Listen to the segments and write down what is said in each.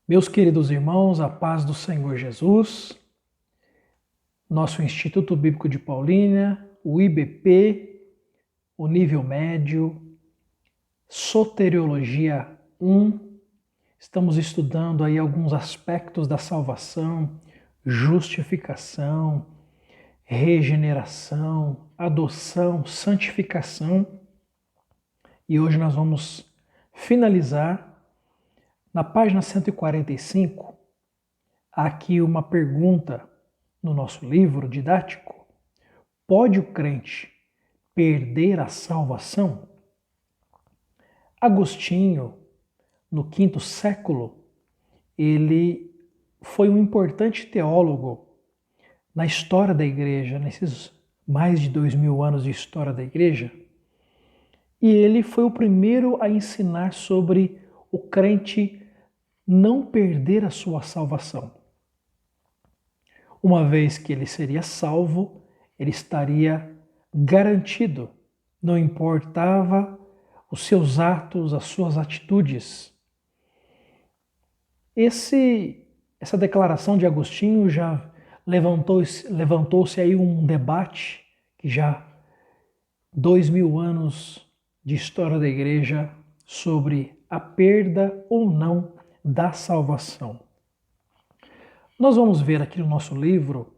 Meus queridos irmãos, a paz do Senhor Jesus, nosso Instituto Bíblico de Paulínia, o IBP, o nível médio, Soteriologia 1, estamos estudando aí alguns aspectos da salvação, justificação, regeneração, adoção, santificação, e hoje nós vamos finalizar na página 145, há aqui uma pergunta no nosso livro didático: pode o crente perder a salvação? Agostinho, no quinto século, ele foi um importante teólogo na história da igreja, nesses mais de 2000 anos de história da igreja, e ele foi o primeiro a ensinar sobre o crente não perder a sua salvação. Uma vez que ele seria salvo, ele estaria garantido, não importava os seus atos, as suas atitudes. Essa declaração de Agostinho já levantou-se aí um debate que já 2000 anos de história da igreja sobre a perda ou não da salvação. Nós vamos ver aqui no nosso livro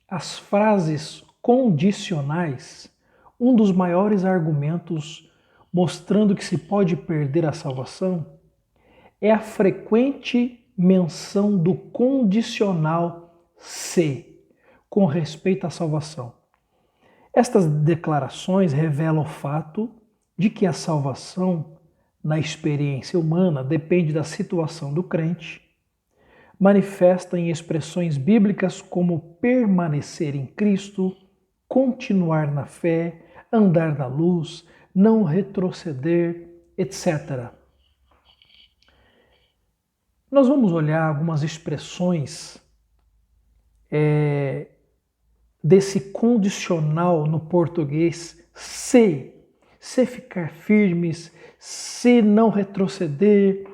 as frases condicionais, um dos maiores argumentos mostrando que se pode perder a salvação é a frequente menção do condicional se com respeito à salvação. Estas declarações revelam o fato de que a salvação, na experiência humana, depende da situação do crente, manifesta em expressões bíblicas como permanecer em Cristo, continuar na fé, andar na luz, não retroceder, etc. Nós vamos olhar algumas expressões desse condicional no português se ficar firmes, se não retroceder.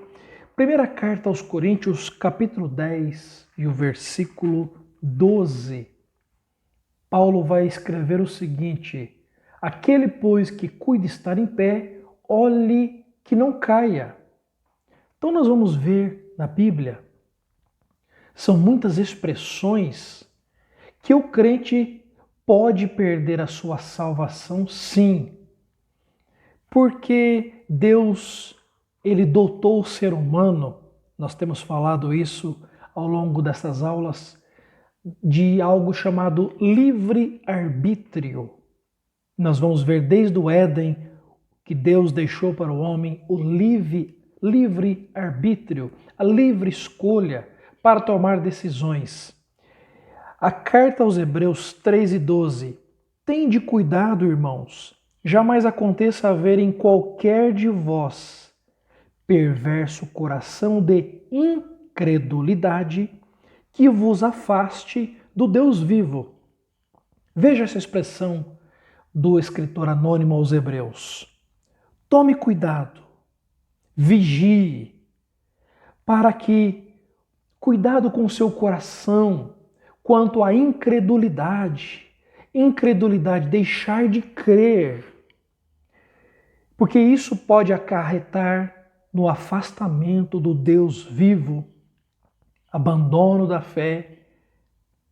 Primeira carta aos Coríntios, capítulo 10 e o versículo 12. Paulo vai escrever o seguinte: aquele, pois, que cuida estar em pé, olhe que não caia. Então nós vamos ver na Bíblia, são muitas expressões que o crente pode perder a sua salvação, sim. Porque Deus, ele dotou o ser humano, nós temos falado isso ao longo dessas aulas, de algo chamado livre-arbítrio. Nós vamos ver desde o Éden que Deus deixou para o homem o livre-arbítrio, a livre escolha para tomar decisões. A carta aos Hebreus 3:12. Tende cuidado, irmãos, jamais aconteça haver em qualquer de vós perverso coração de incredulidade que vos afaste do Deus vivo. Veja essa expressão do escritor anônimo aos Hebreus. Tome cuidado, vigie, para que, cuidado com o seu coração quanto à incredulidade, deixar de crer, porque isso pode acarretar no afastamento do Deus vivo, abandono da fé,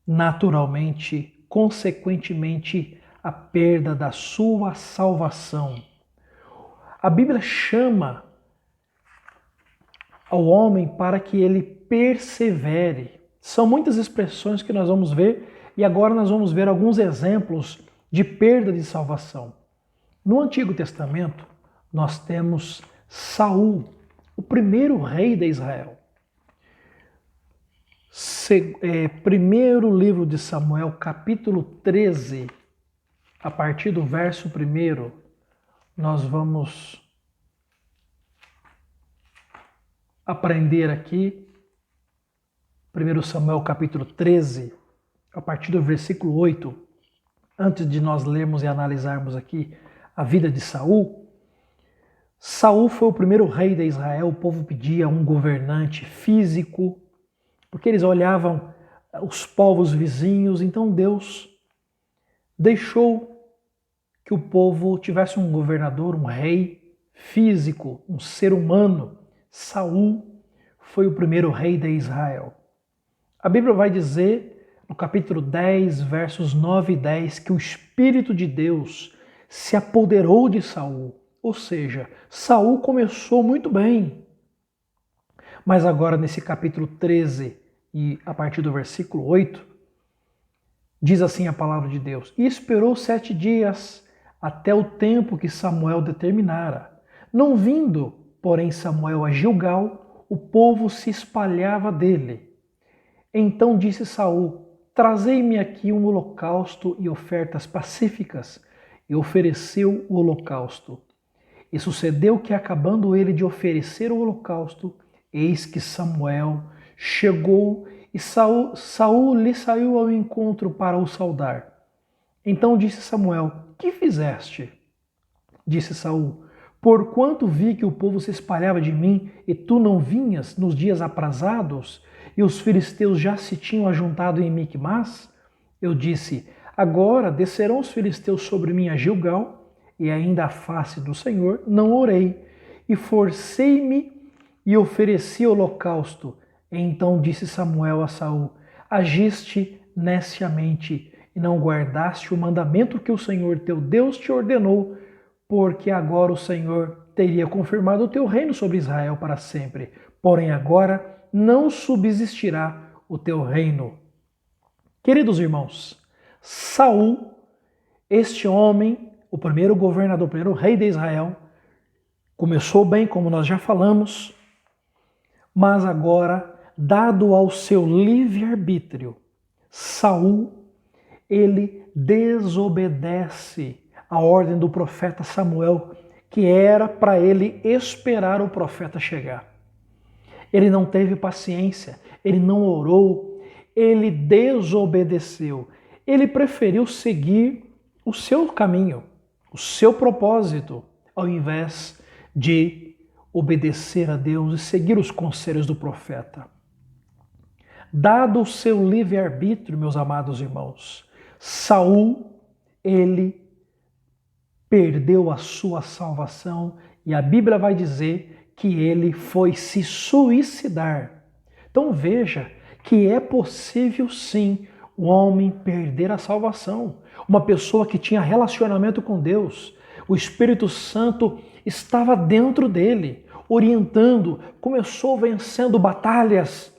naturalmente, consequentemente, a perda da sua salvação. A Bíblia chama ao homem para que ele persevere. São muitas expressões que nós vamos ver e agora nós vamos ver alguns exemplos de perda de salvação. No Antigo Testamento, nós temos Saul, o primeiro rei de Israel. Primeiro livro de Samuel, capítulo 13, a partir do verso 1, nós vamos aprender aqui. 1 Samuel, capítulo 13, a partir do versículo 8, antes de nós lermos e analisarmos aqui a vida de Saul, Saul foi o primeiro rei de Israel, o povo pedia um governante físico, porque eles olhavam os povos vizinhos, então Deus deixou que o povo tivesse um governador, um rei físico, um ser humano. Saul foi o primeiro rei de Israel. A Bíblia vai dizer, no capítulo 10, versos 9 e 10, que o Espírito de Deus se apoderou de Saul. Ou seja, Saul começou muito bem. Mas agora, nesse capítulo 13, e a partir do versículo 8, diz assim a palavra de Deus: E esperou 7 dias, até o tempo que Samuel determinara. Não vindo, porém, Samuel a Gilgal, o povo se espalhava dele. Então disse Saul: Trazei-me aqui um holocausto e ofertas pacíficas. E ofereceu o holocausto. E sucedeu que, acabando ele de oferecer o holocausto, eis que Samuel chegou e Saul lhe saiu ao encontro para o saudar. Então disse Samuel: Que fizeste? Disse Saul: Porquanto vi que o povo se espalhava de mim e tu não vinhas nos dias aprazados, e os filisteus já se tinham ajuntado em Micmas, eu disse: Agora descerão os filisteus sobre mim a Gilgal, e ainda a face do Senhor não orei, e forcei-me e ofereci holocausto. Então disse Samuel a Saul: Agiste neciamente e não guardaste o mandamento que o Senhor teu Deus te ordenou, porque agora o Senhor teria confirmado o teu reino sobre Israel para sempre. Porém agora não subsistirá o teu reino. Queridos irmãos, Saul, este homem, o primeiro governador, o primeiro rei de Israel, começou bem, como nós já falamos, mas agora, dado ao seu livre-arbítrio, Saul, ele desobedece a ordem do profeta Samuel, que era para ele esperar o profeta chegar. Ele não teve paciência, ele não orou, ele desobedeceu. Ele preferiu seguir o seu caminho, o seu propósito, ao invés de obedecer a Deus e seguir os conselhos do profeta. Dado o seu livre-arbítrio, meus amados irmãos, Saul, ele perdeu a sua salvação e a Bíblia vai dizer que ele foi se suicidar. Então veja que é possível sim o homem perder a salvação. Uma pessoa que tinha relacionamento com Deus, o Espírito Santo estava dentro dele, orientando, começou vencendo batalhas,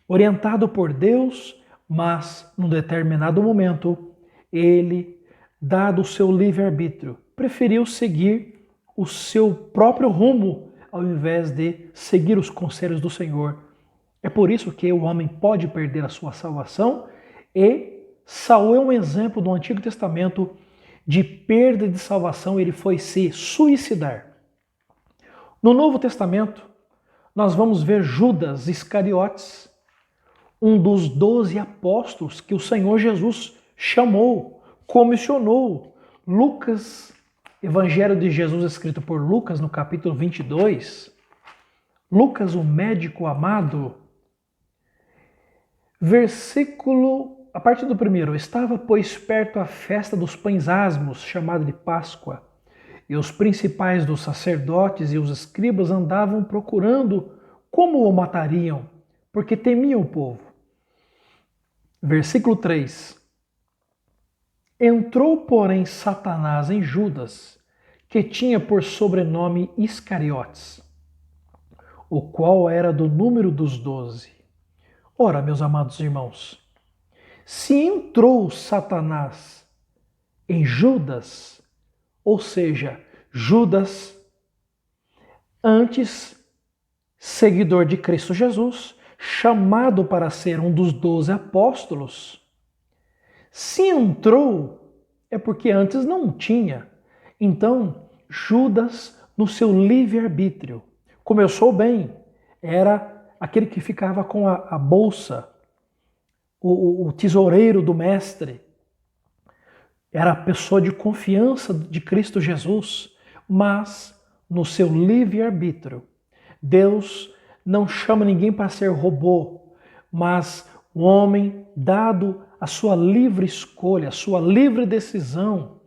orientado por Deus, mas num determinado momento, ele, dado o seu livre-arbítrio, preferiu seguir o seu próprio rumo, ao invés de seguir os conselhos do Senhor. É por isso que o homem pode perder a sua salvação, e Saul é um exemplo do Antigo Testamento de perda de salvação, ele foi se suicidar. No Novo Testamento, nós vamos ver Judas Iscariotes, um dos 12 apóstolos que o Senhor Jesus chamou, comissionou. Lucas, Evangelho de Jesus escrito por Lucas no capítulo 22, Lucas, o médico amado, versículo, a partir do primeiro: Estava, pois, perto a festa dos pães asmos, chamada de Páscoa, e os principais dos sacerdotes e os escribas andavam procurando como o matariam, porque temiam o povo. Versículo 3: Entrou, porém, Satanás em Judas, que tinha por sobrenome Iscariotes, o qual era do número dos 12. Ora, meus amados irmãos, se entrou Satanás em Judas, ou seja, Judas, antes seguidor de Cristo Jesus, chamado para ser um dos 12 apóstolos, se entrou, é porque antes não tinha. Então, Judas, no seu livre-arbítrio, começou bem, era aquele que ficava com a bolsa, o tesoureiro do mestre, era a pessoa de confiança de Cristo Jesus, mas no seu livre-arbítrio. Deus não chama ninguém para ser robô, mas o homem, dado a sua livre escolha, a sua livre decisão,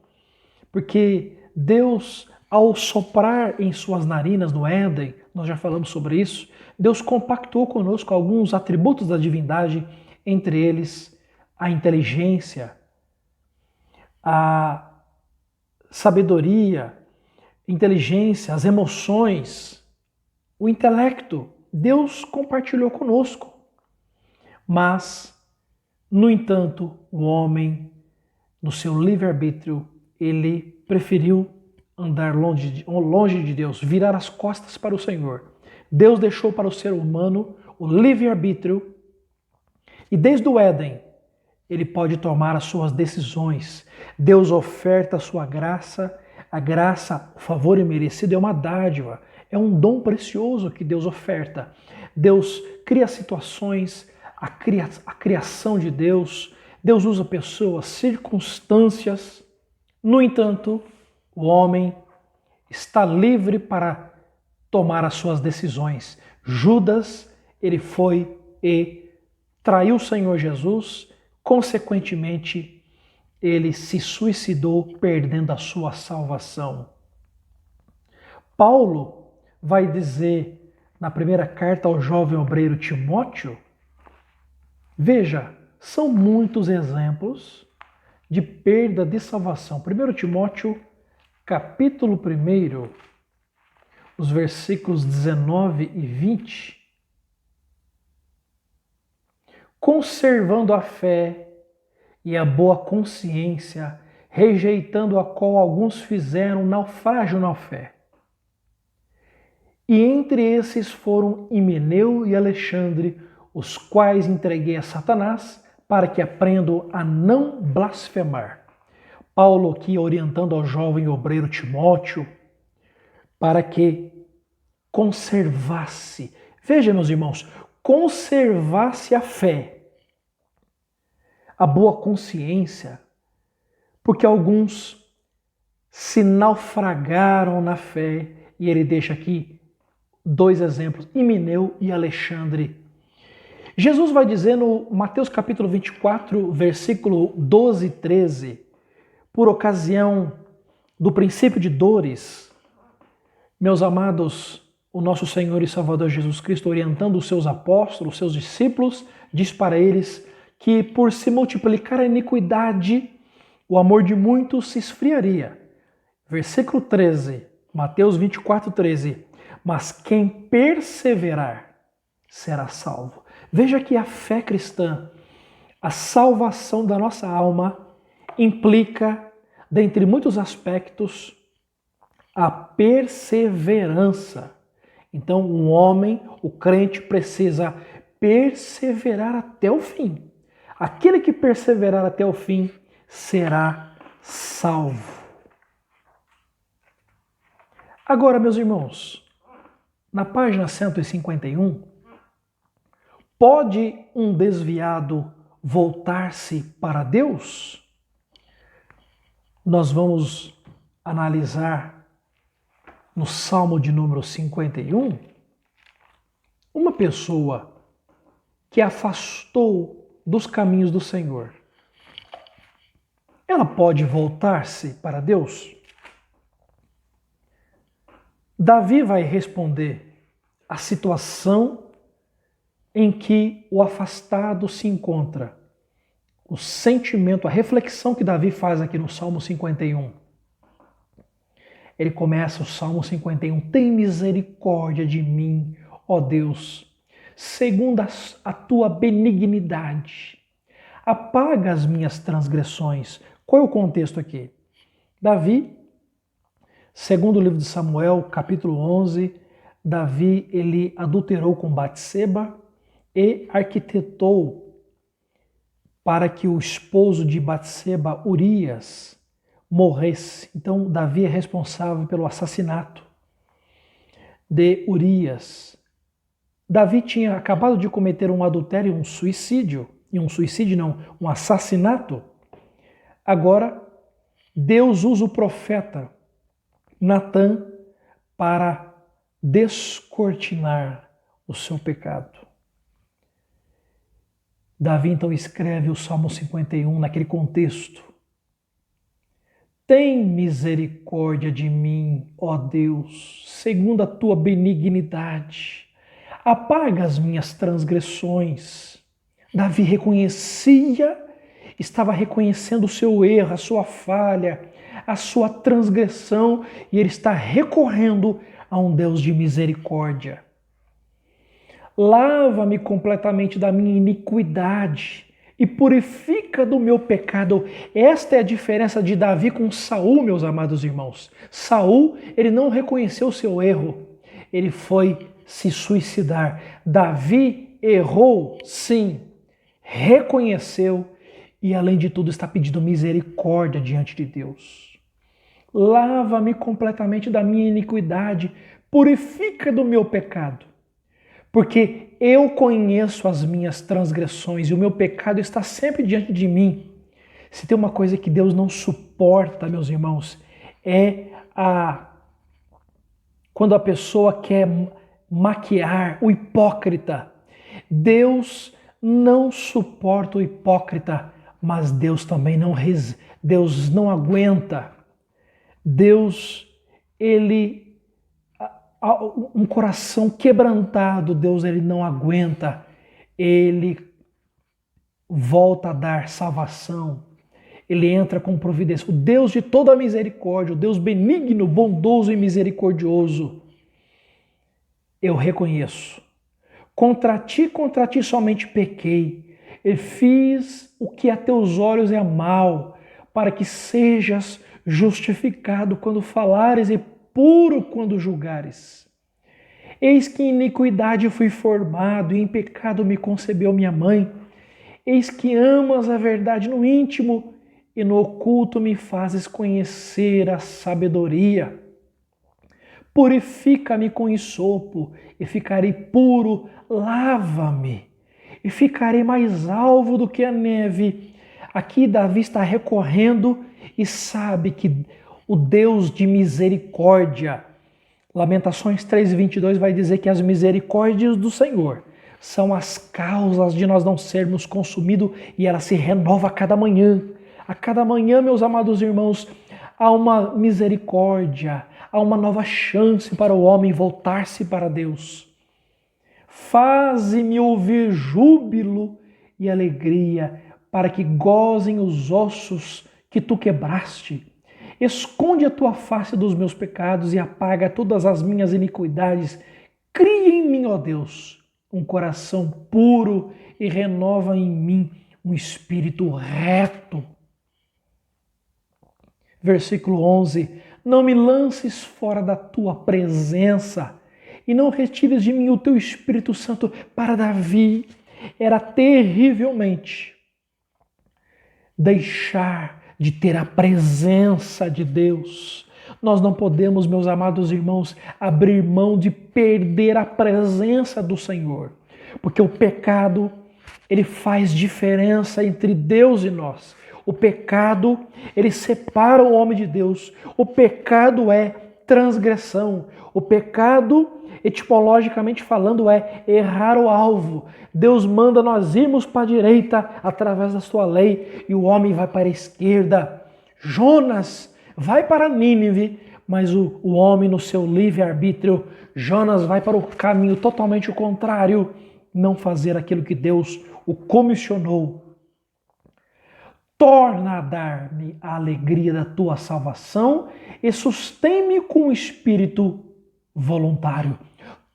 porque Deus, ao soprar em suas narinas no Éden, nós já falamos sobre isso, Deus compactou conosco alguns atributos da divindade, entre eles a inteligência, a sabedoria, inteligência, as emoções, o intelecto. Deus compartilhou conosco. Mas, no entanto, o homem, no seu livre-arbítrio, ele preferiu andar longe de Deus, virar as costas para o Senhor. Deus deixou para o ser humano o livre-arbítrio e desde o Éden ele pode tomar as suas decisões. Deus oferta a sua graça, a graça, o favor imerecido é uma dádiva, é um dom precioso que Deus oferta. Deus cria situações, a criação de Deus, Deus usa pessoas, circunstâncias. No entanto, o homem está livre para tomar as suas decisões. Judas, ele foi e traiu o Senhor Jesus, consequentemente, ele se suicidou perdendo a sua salvação. Paulo vai dizer na primeira carta ao jovem obreiro Timóteo, veja, são muitos exemplos de perda de salvação. 1 Timóteo, capítulo 1, os versículos 19 e 20. Conservando a fé e a boa consciência, rejeitando a qual alguns fizeram naufrágio na fé. E entre esses foram Himeneu e Alexandre, os quais entreguei a Satanás, para que aprendam a não blasfemar. Paulo aqui orientando ao jovem obreiro Timóteo, para que conservasse, veja meus irmãos, conservasse a fé, a boa consciência, porque alguns se naufragaram na fé, e ele deixa aqui dois exemplos, Himeneu e Alexandre. Jesus vai dizer no Mateus capítulo 24, versículo 12 e 13, por ocasião do princípio de dores, meus amados, o nosso Senhor e Salvador Jesus Cristo, orientando os seus apóstolos, os seus discípulos, diz para eles que por se multiplicar a iniquidade, o amor de muitos se esfriaria. Versículo 13, Mateus 24, 13, mas quem perseverar será salvo. Veja que a fé cristã, a salvação da nossa alma, implica, dentre muitos aspectos, a perseverança. Então, um homem, o crente, precisa perseverar até o fim. Aquele que perseverar até o fim será salvo. Agora, meus irmãos, na página 151, pode um desviado voltar-se para Deus? Nós vamos analisar no Salmo de número 51, uma pessoa que afastou dos caminhos do Senhor, ela pode voltar-se para Deus? Davi vai responder a situação em que o afastado se encontra. O sentimento, a reflexão que Davi faz aqui no Salmo 51. Ele começa o Salmo 51, tem misericórdia de mim, ó Deus, segundo a tua benignidade. Apaga as minhas transgressões. Qual é o contexto aqui? Davi, segundo o livro de Samuel, capítulo 11, Davi ele adulterou com Batseba e arquitetou para que o esposo de Batseba, Urias, morresse. Então, Davi é responsável pelo assassinato de Urias. Davi tinha acabado de cometer um adultério, um assassinato. Agora, Deus usa o profeta Natã para descortinar o seu pecado. Davi então escreve o Salmo 51 naquele contexto. Tem misericórdia de mim, ó Deus, segundo a tua benignidade. Apaga as minhas transgressões. Davi estava reconhecendo o seu erro, a sua falha, a sua transgressão, e ele está recorrendo a um Deus de misericórdia. Lava-me completamente da minha iniquidade e purifica do meu pecado. Esta é a diferença de Davi com Saul, meus amados irmãos. Saul, ele não reconheceu o seu erro, ele foi se suicidar. Davi errou, sim, reconheceu e, além de tudo, está pedindo misericórdia diante de Deus. Lava-me completamente da minha iniquidade, purifica do meu pecado. Porque eu conheço as minhas transgressões e o meu pecado está sempre diante de mim. Se tem uma coisa que Deus não suporta, meus irmãos, é quando a pessoa quer maquiar o hipócrita. Deus não suporta o hipócrita, mas Deus também Deus não aguenta. Deus, um coração quebrantado, Deus ele não aguenta, ele volta a dar salvação, ele entra com providência. O Deus de toda misericórdia, o Deus benigno, bondoso e misericordioso, eu reconheço. Contra ti somente pequei, e fiz o que a teus olhos é mal, para que sejas justificado quando falares e puro quando julgares. Eis que em iniquidade fui formado e em pecado me concebeu minha mãe. Eis que amas a verdade no íntimo e no oculto me fazes conhecer a sabedoria. Purifica-me com hisopo e ficarei puro, lava-me e ficarei mais alvo do que a neve. Aqui Davi está recorrendo e sabe que o Deus de misericórdia, Lamentações 3:22 vai dizer que as misericórdias do Senhor são as causas de nós não sermos consumidos e ela se renova a cada manhã. A cada manhã, meus amados irmãos, há uma misericórdia, há uma nova chance para o homem voltar-se para Deus. Faze-me ouvir júbilo e alegria, para que gozem os ossos que tu quebraste. Esconde a tua face dos meus pecados e apaga todas as minhas iniquidades. Cria em mim, ó Deus, um coração puro e renova em mim um espírito reto. Versículo 11. Não me lances fora da tua presença e não retires de mim o teu Espírito Santo. Para Davi era terrivelmente deixar de ter a presença de Deus. Nós não podemos, meus amados irmãos, abrir mão de perder a presença do Senhor, porque o pecado, ele faz diferença entre Deus e nós. O pecado, ele separa o homem de Deus. O pecado é transgressão. O pecado, etimologicamente falando, é errar o alvo. Deus manda nós irmos para a direita através da sua lei e o homem vai para a esquerda. Jonas vai para Nínive, mas o homem no seu livre-arbítrio, Jonas vai para o caminho totalmente o contrário, não fazer aquilo que Deus o comissionou. Torna a dar-me a alegria da tua salvação e sustém-me com o espírito voluntário.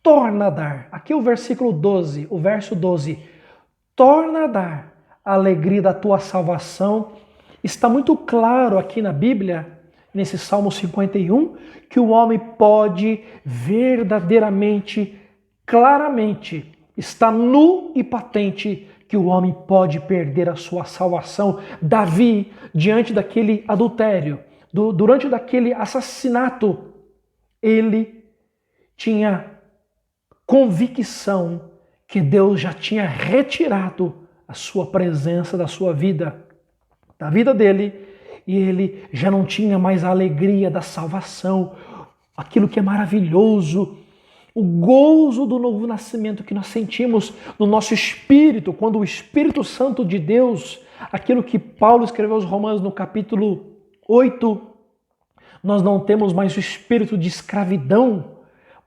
Torna a dar. Aqui o versículo 12, o verso 12. Torna a dar a alegria da tua salvação. Está muito claro aqui na Bíblia, nesse Salmo 51, que o homem pode verdadeiramente, claramente, está nu e patente que o homem pode perder a sua salvação. Davi, diante daquele adultério, durante daquele assassinato, ele tinha convicção que Deus já tinha retirado a sua presença da sua vida, da vida dele, e ele já não tinha mais a alegria da salvação. aquilo que é maravilhoso, o gozo do novo nascimento que nós sentimos no nosso espírito, quando o Espírito Santo de Deus, aquilo que Paulo escreveu aos Romanos no capítulo 8, nós não temos mais o espírito de escravidão,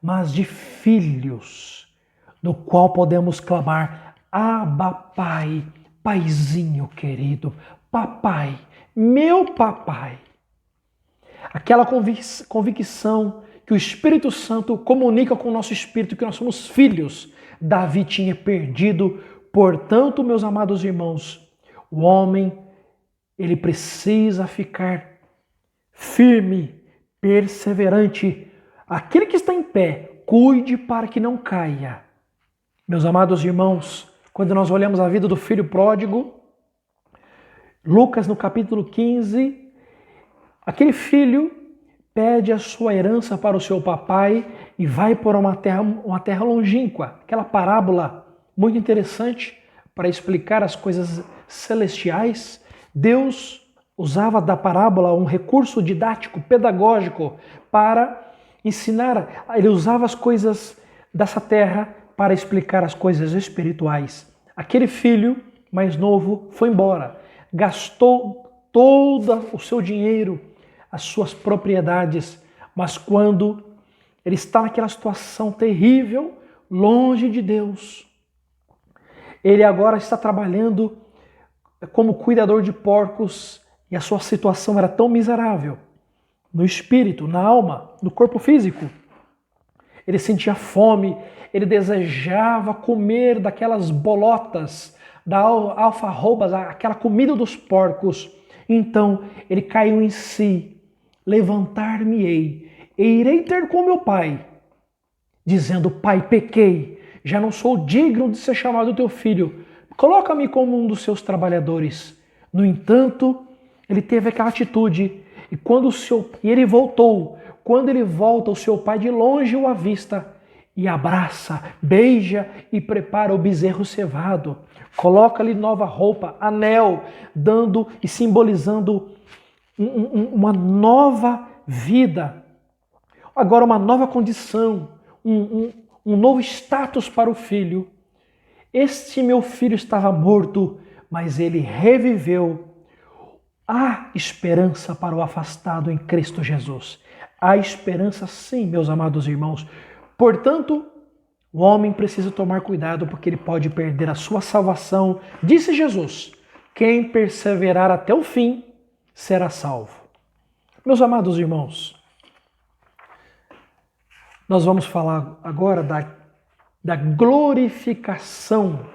mas de filhos, no qual podemos clamar: Abba, Pai, Paizinho querido, Papai, meu Papai. Aquela convicção que o Espírito Santo comunica com o nosso espírito que nós somos filhos. Davi tinha perdido. Portanto, meus amados irmãos, o homem, ele precisa ficar firme, perseverante. Aquele que está em pé, cuide para que não caia. Meus amados irmãos, quando nós olhamos a vida do filho pródigo, Lucas no capítulo 15, aquele filho pede a sua herança para o seu papai e vai para uma terra longínqua. Aquela parábola muito interessante para explicar as coisas celestiais. Deus usava da parábola um recurso didático, pedagógico, para ensinar. Ele usava as coisas dessa terra para explicar as coisas espirituais. Aquele filho mais novo foi embora, gastou todo o seu dinheiro, as suas propriedades, mas quando ele está naquela situação terrível, longe de Deus, ele agora está trabalhando como cuidador de porcos e a sua situação era tão miserável, no espírito, na alma, no corpo físico. Ele sentia fome, ele desejava comer daquelas bolotas, da alfarrobas, aquela comida dos porcos. Então ele caiu em si. Levantar-me-ei e irei ter com meu pai, dizendo: Pai, pequei, já não sou digno de ser chamado teu filho, coloca-me como um dos seus trabalhadores. No entanto, ele teve aquela atitude, e ele voltou. Quando ele volta, o seu pai de longe o avista e abraça, beija e prepara o bezerro cevado, coloca-lhe nova roupa, anel, dando e simbolizando uma nova vida, agora uma nova condição, um novo status para o filho. Este meu filho estava morto, mas ele reviveu. Há esperança para o afastado em Cristo Jesus. Há esperança sim, meus amados irmãos. Portanto, o homem precisa tomar cuidado porque ele pode perder a sua salvação. Disse Jesus: quem perseverar até o fim será salvo. Meus amados irmãos, nós vamos falar agora da glorificação.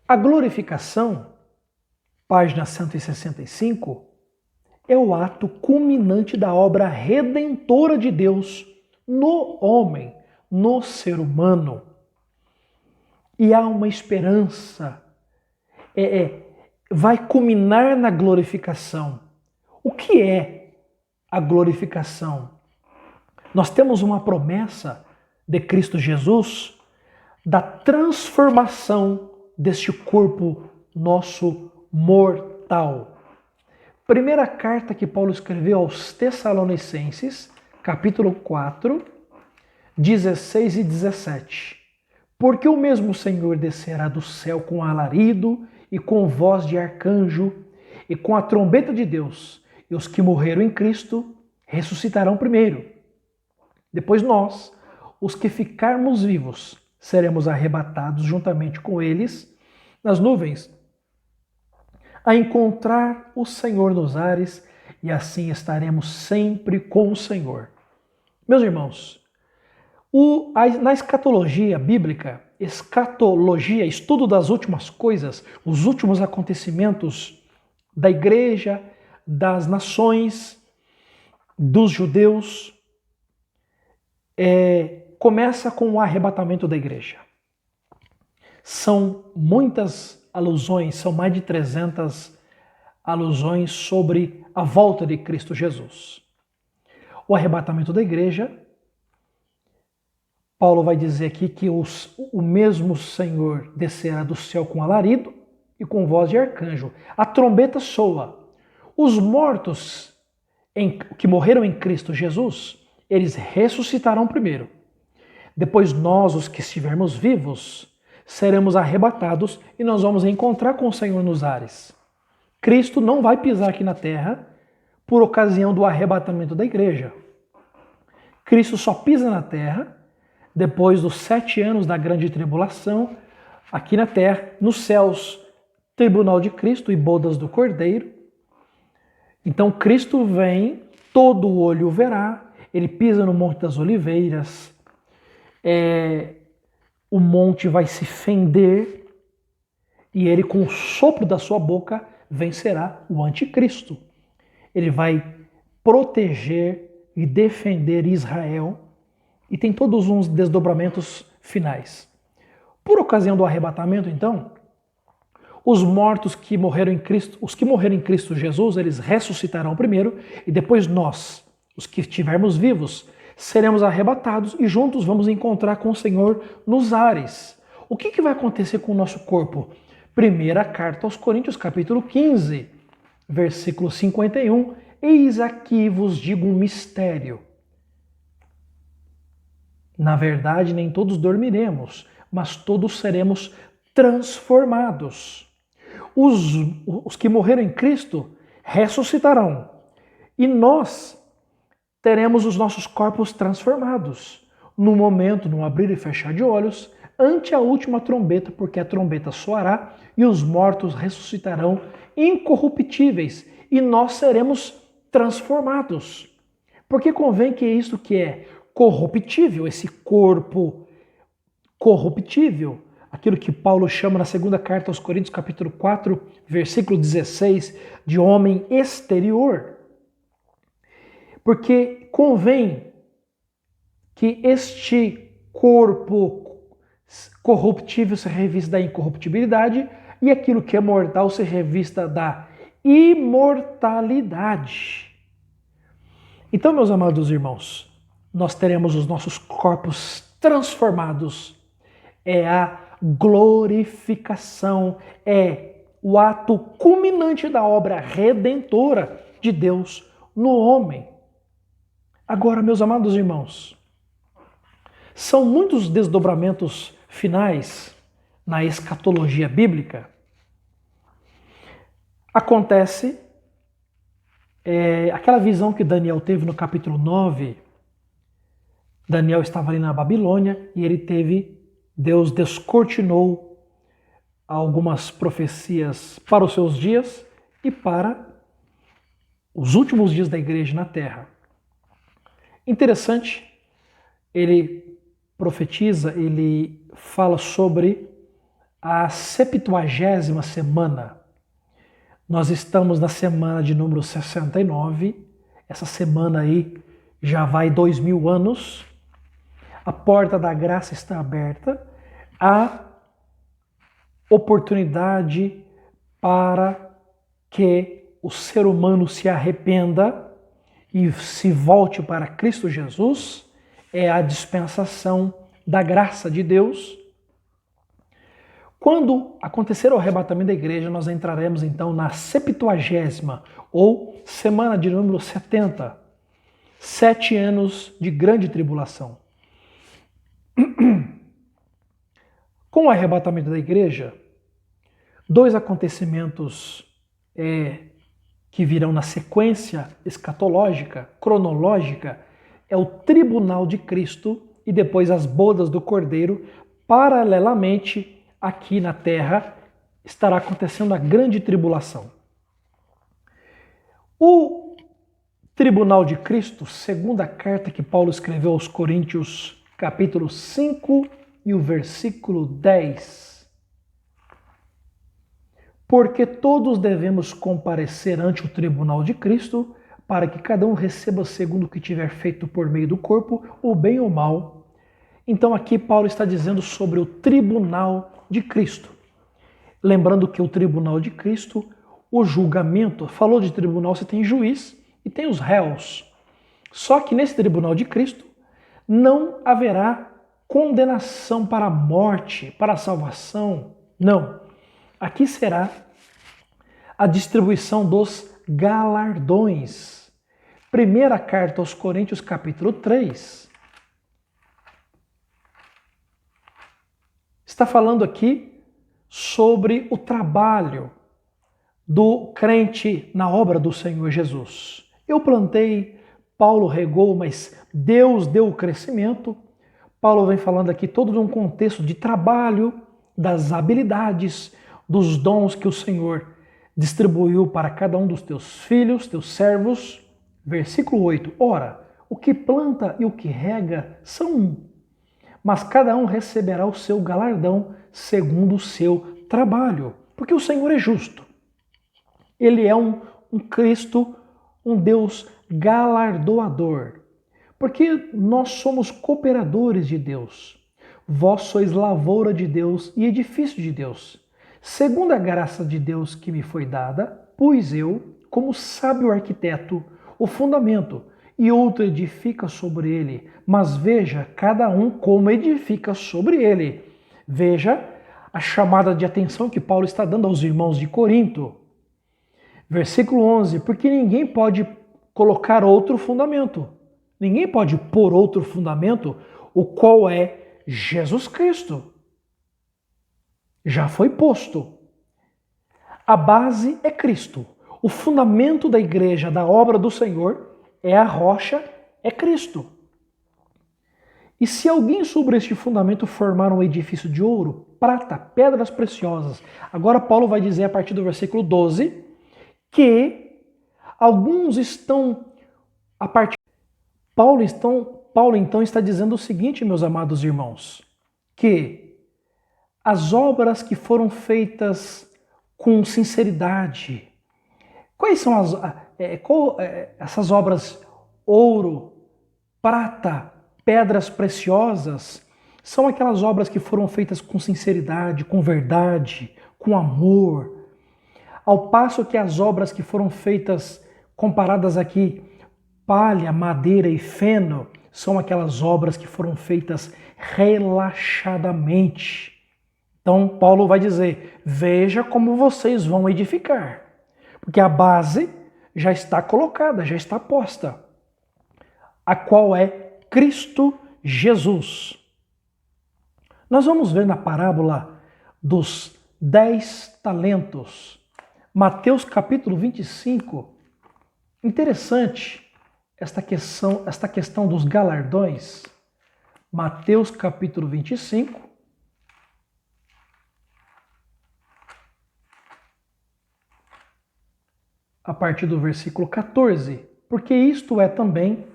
A glorificação, página 165, é o ato culminante da obra redentora de Deus no homem, no ser humano. E há uma esperança, vai culminar na glorificação. O que é a glorificação? Nós temos uma promessa de Cristo Jesus da transformação deste corpo nosso mortal. Primeira carta que Paulo escreveu aos Tessalonicenses, capítulo 4, 16 e 17. Porque o mesmo Senhor descerá do céu com alarido e com voz de arcanjo e com a trombeta de Deus, e os que morreram em Cristo ressuscitarão primeiro. Depois nós, os que ficarmos vivos, seremos arrebatados juntamente com eles nas nuvens, a encontrar o Senhor nos ares, e assim estaremos sempre com o Senhor. Meus irmãos, na escatologia bíblica, estudo das últimas coisas, os últimos acontecimentos da igreja, das nações, dos judeus, começa com o arrebatamento da igreja. São muitas alusões, são mais de 300 alusões sobre a volta de Cristo Jesus. O arrebatamento da igreja, Paulo vai dizer aqui que o mesmo Senhor descerá do céu com alarido e com voz de arcanjo. A trombeta soa. Os mortos que morreram em Cristo Jesus, eles ressuscitarão primeiro. Depois nós, os que estivermos vivos, seremos arrebatados e nós vamos encontrar com o Senhor nos ares. Cristo não vai pisar aqui na terra por ocasião do arrebatamento da igreja. Cristo só pisa na terra depois dos 7 anos da grande tribulação, aqui na terra, nos céus, tribunal de Cristo e bodas do Cordeiro. Então Cristo vem, todo o olho o verá, ele pisa no Monte das Oliveiras, o monte vai se fender e ele, com o sopro da sua boca, vencerá o anticristo. Ele vai proteger e defender Israel e tem todos uns desdobramentos finais. Por ocasião do arrebatamento, então, os mortos que morreram em Cristo, os que morreram em Cristo Jesus, eles ressuscitarão primeiro e depois nós, os que estivermos vivos, seremos arrebatados e juntos vamos encontrar com o Senhor nos ares. O que vai acontecer com o nosso corpo? Primeira carta aos Coríntios, capítulo 15, versículo 51. Eis aqui vos digo um mistério. Na verdade, nem todos dormiremos, mas todos seremos transformados. Os que morreram em Cristo ressuscitarão e nós teremos os nossos corpos transformados no momento, no abrir e fechar de olhos, ante a última trombeta, porque a trombeta soará e os mortos ressuscitarão incorruptíveis e nós seremos transformados. Porque convém que isto que é corruptível, esse corpo corruptível, aquilo que Paulo chama na segunda carta aos Coríntios, capítulo 4, versículo 16, de homem exterior. Porque convém que este corpo corruptível se revista da incorruptibilidade e aquilo que é mortal se revista da imortalidade. Então, meus amados irmãos, nós teremos os nossos corpos transformados. É a glorificação, é o ato culminante da obra redentora de Deus no homem. Agora, meus amados irmãos, são muitos desdobramentos finais na escatologia bíblica. Acontece aquela visão que Daniel teve no capítulo 9. Daniel estava ali na Babilônia e Deus descortinou algumas profecias para os seus dias e para os últimos dias da igreja na terra. Interessante, ele profetiza, ele fala sobre a 70ª semana. Nós estamos na semana de número 69, essa semana aí já vai 2000 anos, a porta da graça está aberta, há oportunidade para que o ser humano se arrependa e se volte para Cristo Jesus, é a dispensação da graça de Deus. Quando acontecer o arrebatamento da igreja, nós entraremos então na 70ª, ou semana de número 70, 7 anos de grande tribulação. Com o arrebatamento da igreja, 2 acontecimentos que virão na sequência escatológica, cronológica, é o tribunal de Cristo e depois as bodas do Cordeiro. Paralelamente, aqui na terra, estará acontecendo a grande tribulação. O tribunal de Cristo, segunda carta que Paulo escreveu aos Coríntios, capítulo 5 e o versículo 10. Porque todos devemos comparecer ante o tribunal de Cristo, para que cada um receba segundo o que tiver feito por meio do corpo, o bem ou mal. Então aqui Paulo está dizendo sobre o tribunal de Cristo. Lembrando que o tribunal de Cristo, o julgamento, falou de tribunal, você tem juiz e tem os réus. Só que nesse tribunal de Cristo não haverá condenação para a morte, para a salvação. Não. Aqui será a distribuição dos galardões. primeira carta aos Coríntios, capítulo 3, está falando aqui sobre o trabalho do crente na obra do Senhor Jesus. Eu plantei, Paulo regou, mas Deus deu o crescimento. Paulo vem falando aqui todo de um contexto de trabalho, das habilidades, dos dons que o Senhor distribuiu para cada um dos teus filhos, teus servos. Versículo 8. Ora, o que planta e o que rega são um, mas cada um receberá o seu galardão segundo o seu trabalho, porque o Senhor é justo. Ele é um Cristo, um Deus galardoador, porque nós somos cooperadores de Deus. Vós sois lavoura de Deus e edifício de Deus. Segundo a graça de Deus que me foi dada, pus eu, como sábio arquiteto, o fundamento, e outro edifica sobre ele. Mas veja cada um como edifica sobre ele. Veja a chamada de atenção que Paulo está dando aos irmãos de Corinto. Versículo 11, porque ninguém pode colocar outro fundamento. Ninguém pode pôr outro fundamento, o qual é Jesus Cristo. Já foi posto. A base é Cristo. O fundamento da igreja, da obra do Senhor, é a rocha, é Cristo. E se alguém sobre este fundamento formar um edifício de ouro, prata, pedras preciosas, agora Paulo vai dizer a partir do versículo 12, que alguns estão a partir. Paulo então está dizendo o seguinte, meus amados irmãos, que as obras que foram feitas com sinceridade, quais são essas obras? Ouro, prata, pedras preciosas, são aquelas obras que foram feitas com sinceridade, com verdade, com amor. Ao passo que as obras que foram feitas, comparadas aqui, palha, madeira e feno, são aquelas obras que foram feitas relaxadamente. Então, Paulo vai dizer, veja como vocês vão edificar, porque a base já está colocada, já está posta, a qual é Cristo Jesus. Nós vamos ver na parábola dos 10 talentos, Mateus capítulo 25, interessante esta questão dos galardões. Mateus capítulo 25, a partir do versículo 14, porque isto é também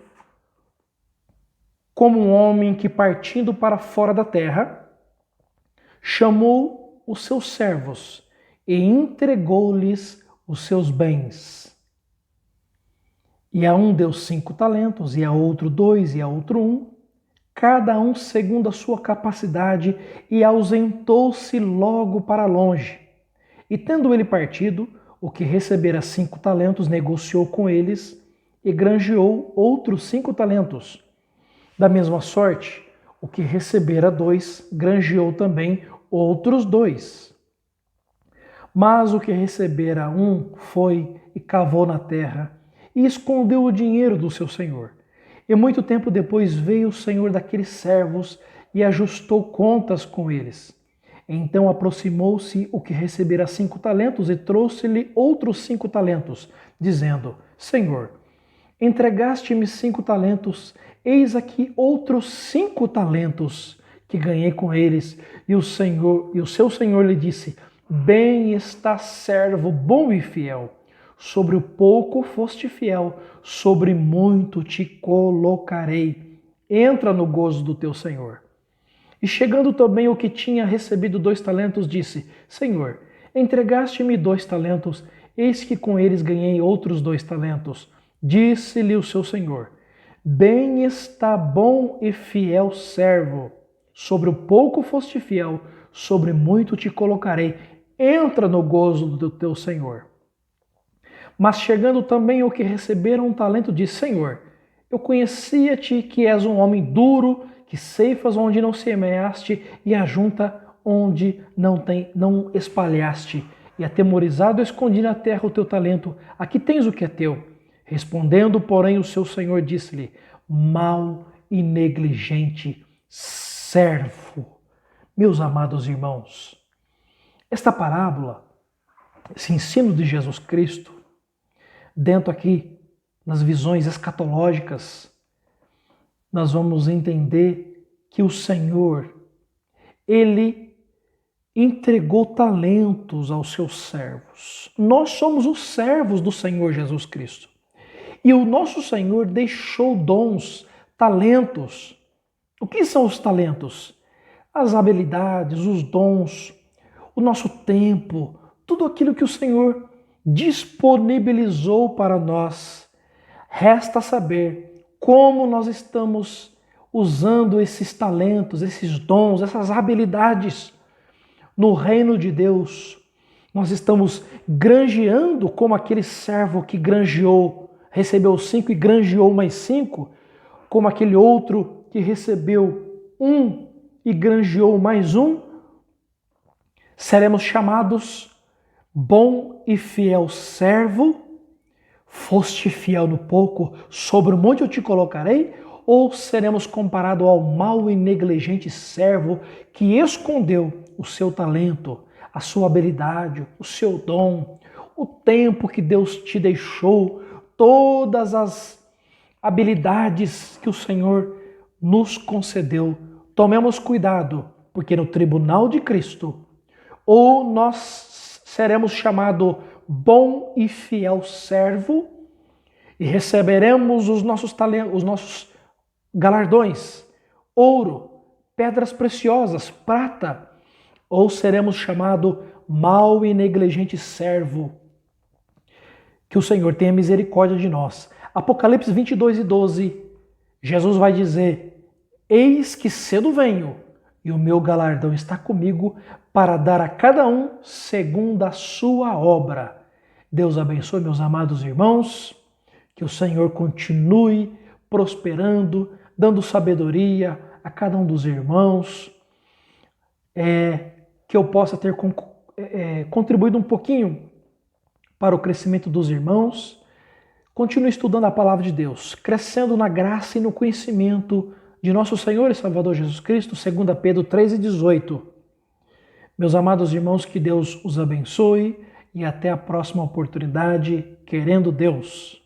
como um homem que partindo para fora da terra, chamou os seus servos e entregou-lhes os seus bens. E a um deu 5 talentos, e a outro 2, e a outro 1, cada um segundo a sua capacidade, e ausentou-se logo para longe. E tendo ele partido, o que recebera 5 talentos negociou com eles, e granjeou outros 5 talentos. Da mesma sorte, o que recebera 2, granjeou também outros 2. Mas o que recebera 1 foi e cavou na terra, e escondeu o dinheiro do seu senhor. E muito tempo depois veio o senhor daqueles servos e ajustou contas com eles. Então aproximou-se o que recebera 5 talentos e trouxe-lhe outros 5 talentos, dizendo, Senhor, entregaste-me 5 talentos, eis aqui outros 5 talentos que ganhei com eles. E o seu senhor lhe disse, bem está servo bom e fiel. Sobre o pouco foste fiel, sobre muito te colocarei. Entra no gozo do teu senhor. E chegando também o que tinha recebido 2 talentos, disse, Senhor, entregaste-me 2 talentos, eis que com eles ganhei outros 2 talentos. Disse-lhe o seu senhor, bem está bom e fiel servo. Sobre o pouco foste fiel, sobre muito te colocarei. Entra no gozo do teu senhor. Mas chegando também o que receberam 1 talento, disse, Senhor, eu conhecia-te que és um homem duro, que ceifas onde não semeaste e ajunta onde não espalhaste. E atemorizado escondi na terra o teu talento. Aqui tens o que é teu. Respondendo, porém, o seu senhor disse-lhe: mau e negligente servo. Meus amados irmãos, esta parábola, esse ensino de Jesus Cristo, dentro aqui nas visões escatológicas, nós vamos entender que o Senhor, Ele entregou talentos aos seus servos. Nós somos os servos do Senhor Jesus Cristo. E o nosso Senhor deixou dons, talentos. O que são os talentos? As habilidades, os dons, o nosso tempo, tudo aquilo que o Senhor disponibilizou para nós. Resta saber como nós estamos usando esses talentos, esses dons, essas habilidades no reino de Deus. Nós estamos granjeando como aquele servo que granjeou, recebeu 5 e granjeou mais 5, como aquele outro que recebeu 1 e granjeou mais 1. Seremos chamados bom e fiel servo. Foste fiel no pouco, sobre o monte eu te colocarei? Ou seremos comparados ao mau e negligente servo que escondeu o seu talento, a sua habilidade, o seu dom, o tempo que Deus te deixou, todas as habilidades que o Senhor nos concedeu? Tomemos cuidado, porque no tribunal de Cristo, ou nós seremos chamados bom e fiel servo e receberemos os nossos talentos, os nossos galardões, ouro, pedras preciosas, prata, ou seremos chamados mau e negligente servo. Que o Senhor tenha misericórdia de nós. Apocalipse 22:12, Jesus vai dizer: eis que cedo venho, e o meu galardão está comigo para dar a cada um segundo a sua obra. Deus abençoe, meus amados irmãos, que o Senhor continue prosperando, dando sabedoria a cada um dos irmãos, que eu possa ter contribuído um pouquinho para o crescimento dos irmãos. Continue estudando a palavra de Deus, crescendo na graça e no conhecimento de nosso Senhor e Salvador Jesus Cristo, 2 Pedro 3:18. Meus amados irmãos, que Deus os abençoe e até a próxima oportunidade, querendo Deus.